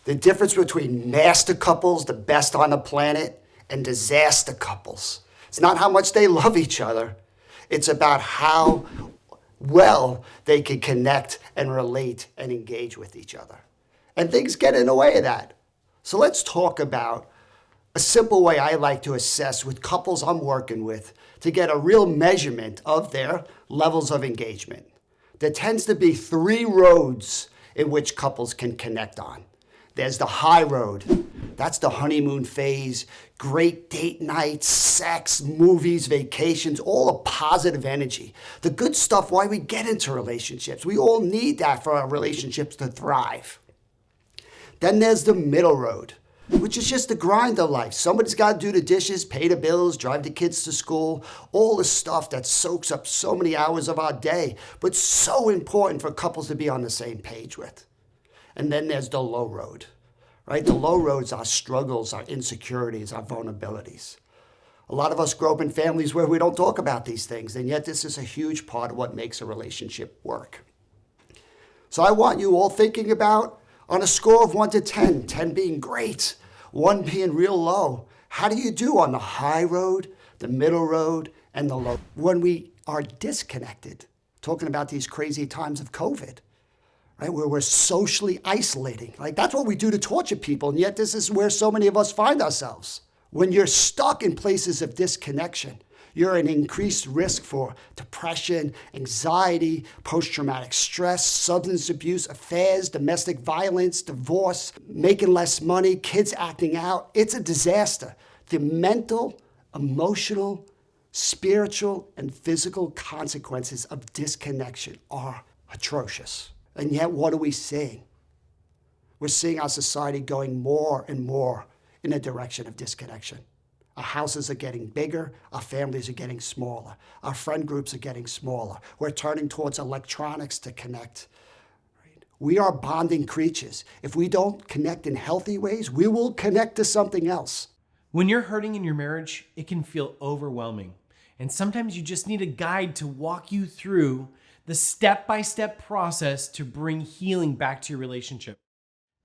The difference between master couples, the best on the planet, and disaster couples. It's not how much they love each other. It's about how well they can connect and relate and engage with each other. And things get in the way of that. So let's talk about a simple way I like to assess with couples I'm working with to get a real measurement of their levels of engagement. There tends to be 3 roads in which couples can connect on. There's the high road. That's the honeymoon phase, great date nights, sex, movies, vacations, all the positive energy. The good stuff, why we get into relationships. We all need that for our relationships to thrive. Then there's the middle road, which is just the grind of life. Somebody's got to do the dishes, pay the bills, drive the kids to school, all the stuff that soaks up so many hours of our day, but so important for couples to be on the same page with. And then there's the low road, right? The low road's our struggles, our insecurities, our vulnerabilities. A lot of us grow up in families where we don't talk about these things, and yet this is a huge part of what makes a relationship work. So I want you all thinking about, on a score of 1 to 10, 10 being great, 1 being real low, how do you do on the high road, the middle road, and the low? When we are disconnected, talking about these crazy times of COVID, right, where we're socially isolating. Like, that's what we do to torture people, and yet this is where so many of us find ourselves. When you're stuck in places of disconnection, you're at increased risk for depression, anxiety, post-traumatic stress, substance abuse, affairs, domestic violence, divorce, making less money, kids acting out. It's a disaster. The mental, emotional, spiritual, and physical consequences of disconnection are atrocious. And yet, what are we seeing? We're seeing our society going more and more in a direction of disconnection. Our houses are getting bigger, our families are getting smaller, our friend groups are getting smaller. We're turning towards electronics to connect. We are bonding creatures. If we don't connect in healthy ways, we will connect to something else. When you're hurting in your marriage, it can feel overwhelming. And sometimes you just need a guide to walk you through the step-by-step process to bring healing back to your relationship.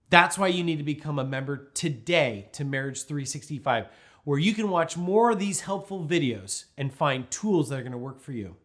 That's why you need to become a member today to Marriage 365, where you can watch more of these helpful videos and find tools that are going to work for you.